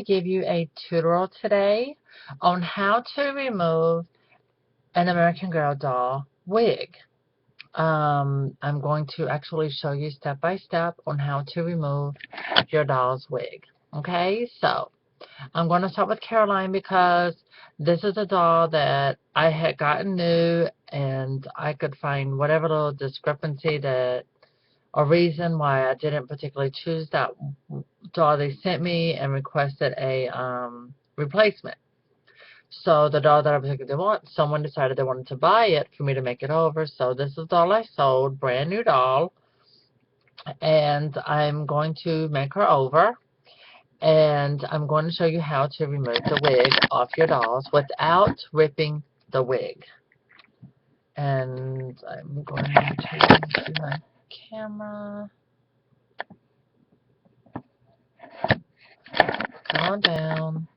Give you a tutorial today on how to remove an American Girl doll wig. I'm going to actually show you step by step on how to remove your doll's wig. Okay, so I'm going to start with Caroline because this is a doll that I had gotten new and I could find whatever little discrepancy that a reason why I didn't particularly choose that doll they sent me and requested a replacement. So the doll that I particularly want, someone decided they wanted to buy it for me to make it over. So this is the doll I sold, brand new doll, and I'm going to make her over. And I'm going to show you how to remove the wig off your dolls without ripping the wig. And I'm going to do my camera. Come on down.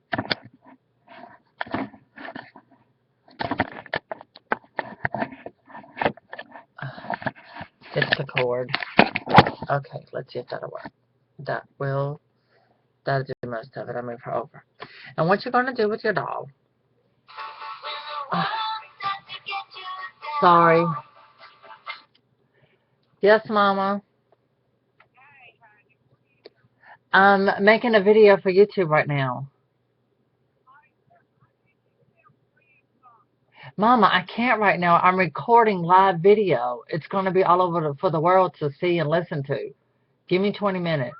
It's the cord. Okay, let's see if that'll work. That'll do most of it. I'll move her over. And what you're going to do with your doll. Sorry. Yes, Mama. I'm making a video for YouTube right now. Mama, I can't right now. I'm recording live video. It's going to be all over for the world to see and listen to. Give me 20 minutes.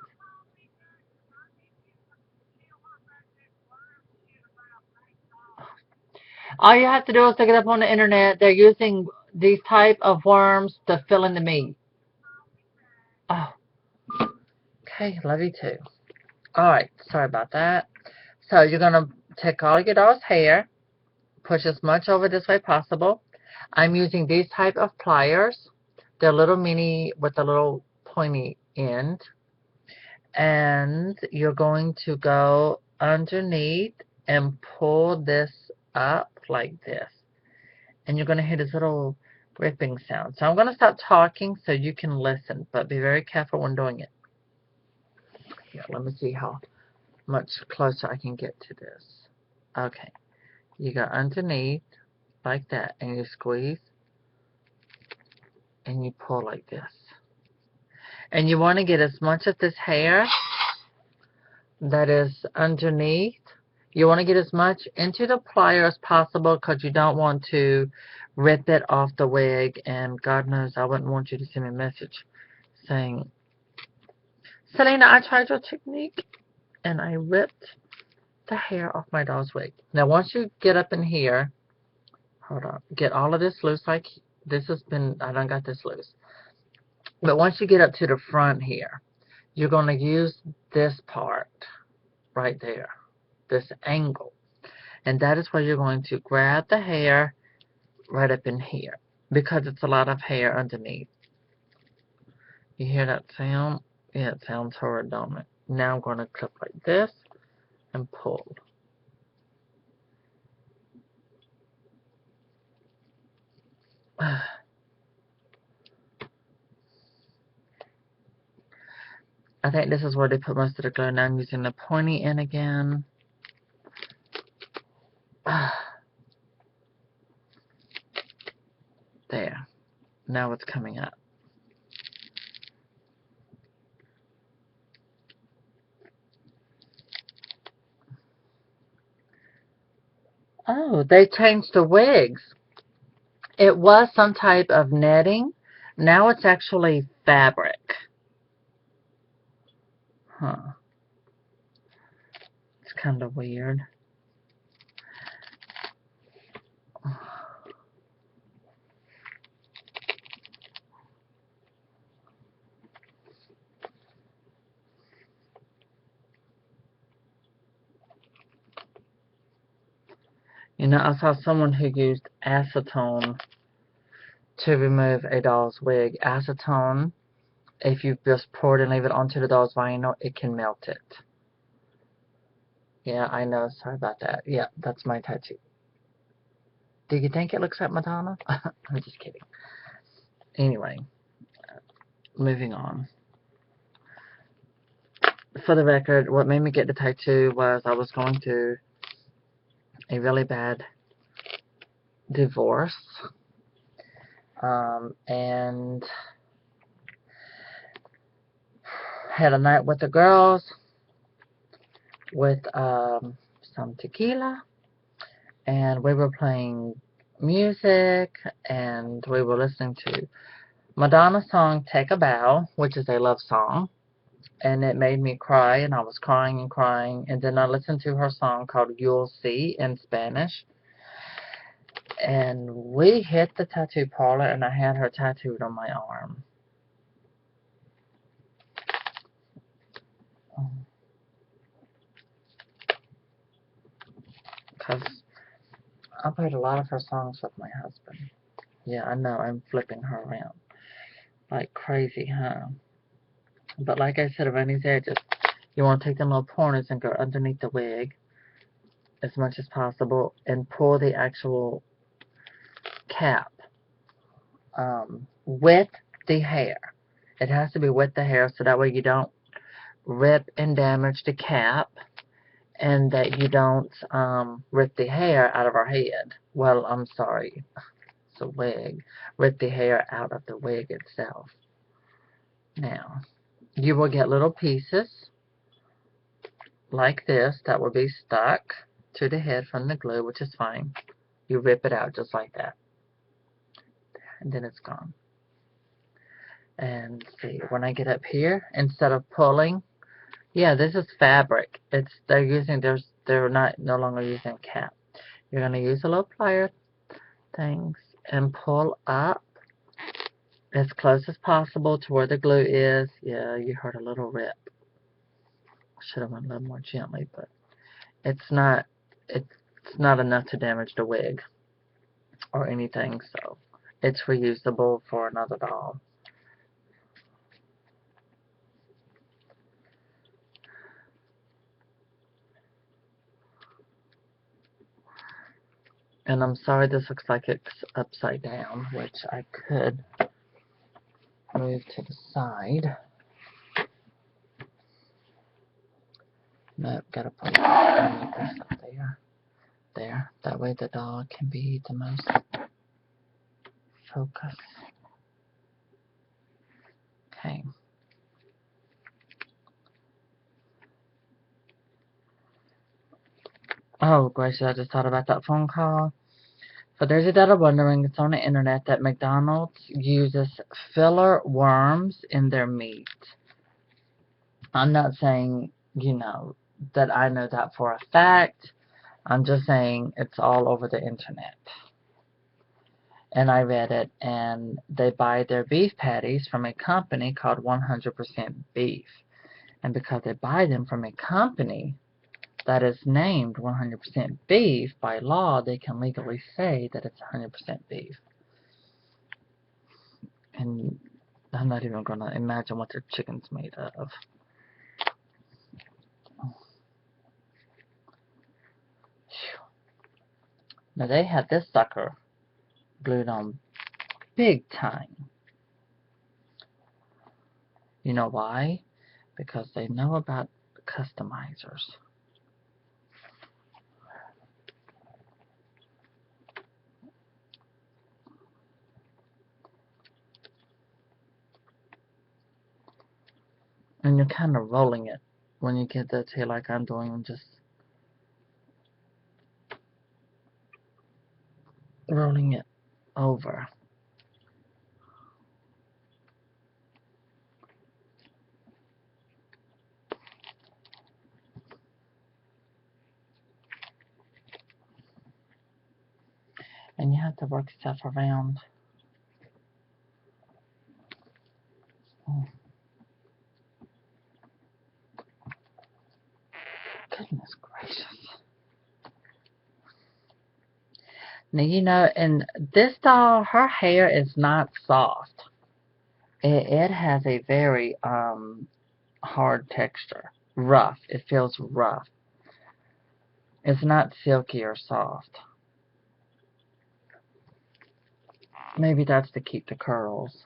All you have to do is look it up on the internet. They're using these type of worms to fill in the meat. Oh, okay. Love you too. All right. Sorry about that. So you're going to take all your doll's hair, push as much over this way possible. I'm using these type of pliers. They're little mini with a little pointy end. And you're going to go underneath and pull this up like this. And you're going to hear this little ripping sound. So I'm going to stop talking so you can listen, but be very careful when doing it. Here, let me see how much closer I can get to this. Okay. You go underneath like that, and you squeeze, and you pull like this. And you want to get as much of this hair that is underneath. You want to get as much into the plier as possible because you don't want to rip it off the wig. And God knows I wouldn't want you to send me a message saying, Selena, I tried your technique and I ripped the hair off my doll's wig. Now once you get up in here, hold on, get all of this loose like this has been, I done got this loose. But once you get up to the front here, you're going to use this part right there, this angle. And that is where you're going to grab the hair right up in here because it's a lot of hair underneath. You hear that sound? Yeah, it sounds horrid, don't it? Now I'm going to clip like this and pull. I think this is where they put most of the glue. Now I'm using the pointy end again. There. Now it's coming up. Oh, they changed the wigs. It was some type of netting. Now it's actually fabric. Huh. It's kind of weird. You know, I saw someone who used acetone to remove a doll's wig. Acetone, if you just pour it and leave it onto the doll's vinyl, it can melt it. Yeah, I know. Sorry about that. Yeah, that's my tattoo. Do you think it looks like Madonna? I'm just kidding. Anyway, moving on. for the record, what made me get the tattoo was I was going through a really bad divorce. And had a night with the girls with some tequila, and we were playing music, and we were listening to Madonna's song Take a Bow, which is a love song, and it made me cry, and I was crying and crying, and then I listened to her song called You'll See in Spanish, and we hit the tattoo parlor, and I had her tattooed on my arm. Because I played a lot of her songs with my husband. Yeah, I know, I'm flipping her around like crazy, huh? But like I said, around these edges, you want to take them little pointers and go underneath the wig as much as possible and pull the actual cap with the hair. It has to be with the hair so that way you don't rip and damage the cap and that you don't rip the hair out of our head. Well, I'm sorry, it's a wig. Rip the hair out of the wig itself. Now, you will get little pieces like this that will be stuck to the head from the glue, which is fine. You rip it out just like that. And then it's gone. And see, when I get up here, instead of pulling, yeah, this is fabric. They're no longer using cap. You're gonna use a little plier things and pull up as close as possible to where the glue is. Yeah, you heard a little rip. Should have went a little more gently, but it's not enough to damage the wig or anything, so it's reusable for another doll. And I'm sorry this looks like it's upside down, which I could move to the side. Nope, gotta put this up there. There. That way the doll can be the most focus. Okay. Oh, gracious, I just thought about that phone call. For those that are wondering, it's on the internet that McDonald's uses filler worms in their meat. I'm not saying, that I know that for a fact. I'm just saying it's all over the internet. And I read it, and they buy their beef patties from a company called 100% Beef. And because they buy them from a company that is named 100% beef, by law, they can legally say that it's 100% beef. And I'm not even going to imagine what their chicken's made of. Now, they had this sucker glued on big time. You know why? Because they know about customizers. And you're kind of rolling it when you get that tail like I'm doing, just rolling it over. And you have to work stuff around. Goodness gracious. Now, and this doll, her hair is not soft. It has a very hard texture. Rough. It feels rough. It's not silky or soft. Maybe that's to keep the curls.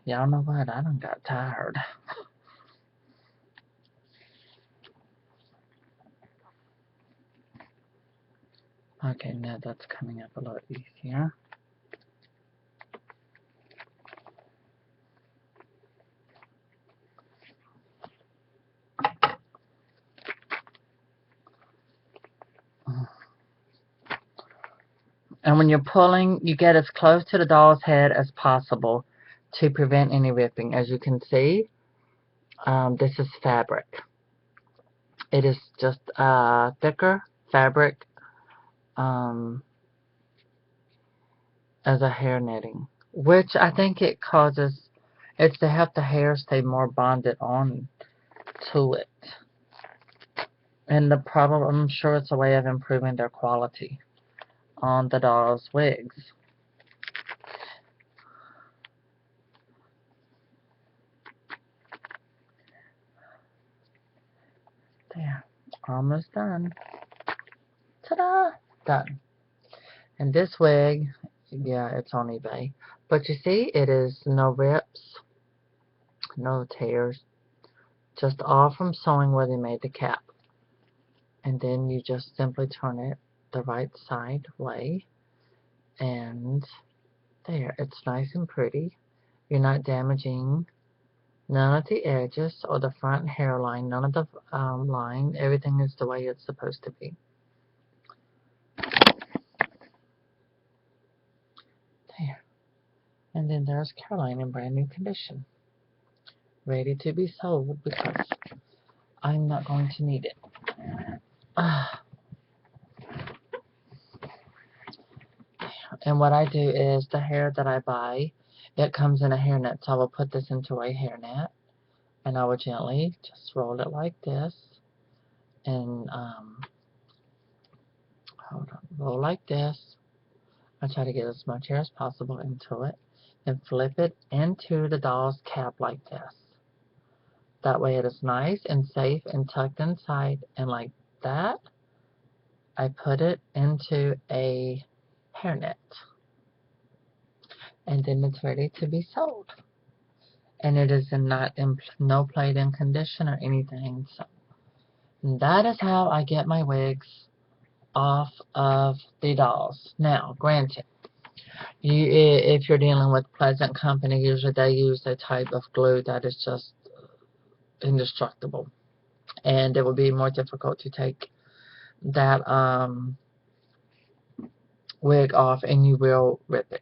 Y'all know what? I done got tired. Okay, now that's coming up a little easier. And when you're pulling, you get as close to the doll's head as possible to prevent any ripping. As you can see, this is fabric. It is just thicker fabric as a hair netting, which I think it causes, it's to help the hair stay more bonded on to it. And the problem, I'm sure it's a way of improving their quality on the doll's wigs. There, almost done. Ta-da! Done. And this wig, yeah, it's on eBay. But you see, it is no rips, no tears, just all from sewing where they made the cap. And then you just simply turn it the right side way, and there, it's nice and pretty. You're not damaging none of the edges or the front hairline, none of the line. Everything is the way it's supposed to be. There. And then there's Caroline in brand new condition, ready to be sold because I'm not going to need it. And what I do is the hair that I buy, it comes in a hairnet, so I will put this into a hairnet, and I will gently just roll it like this, and hold on, roll like this. I try to get as much hair as possible into it, and flip it into the doll's cap like this. That way it is nice and safe and tucked inside, and like that, I put it into a hairnet. And then it's ready to be sold. And it is no plait-in condition or anything. So that is how I get my wigs off of the dolls. Now, granted, if you're dealing with Pleasant Company, usually they use a type of glue that is just indestructible, and it will be more difficult to take that wig off, and you will rip it.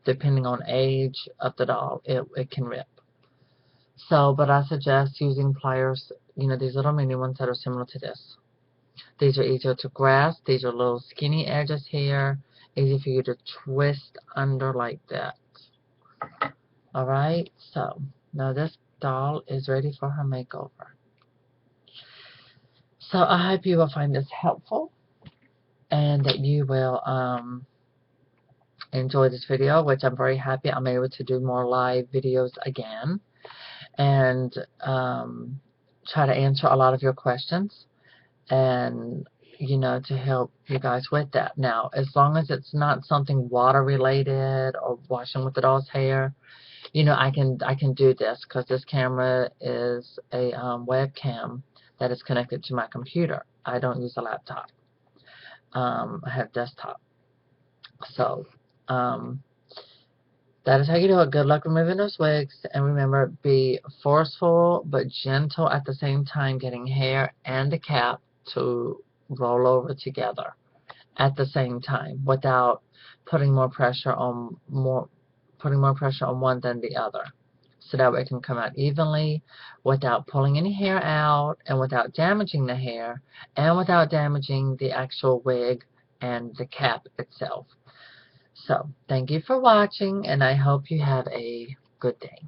Depending on age of the doll, it can rip. So, but I suggest using pliers, you know, these little mini ones that are similar to this. These are easier to grasp. These are little skinny edges here. Easy for you to twist under like that. Alright, so now this doll is ready for her makeover. So I hope you will find this helpful and that you will enjoy this video, which I'm very happy I'm able to do more live videos again and try to answer a lot of your questions and, you know, to help you guys with that. Now, as long as it's not something water related or washing with the doll's hair, you know, I can do this because this camera is a webcam that is connected to my computer. I don't use a laptop. I have desktop. So, that is how you do it. Good luck removing those wigs. And remember, be forceful but gentle at the same time, getting hair and the cap to roll over together at the same time without putting more pressure on one than the other. So that way it can come out evenly without pulling any hair out and without damaging the hair and without damaging the actual wig and the cap itself. So, thank you for watching, and I hope you have a good day.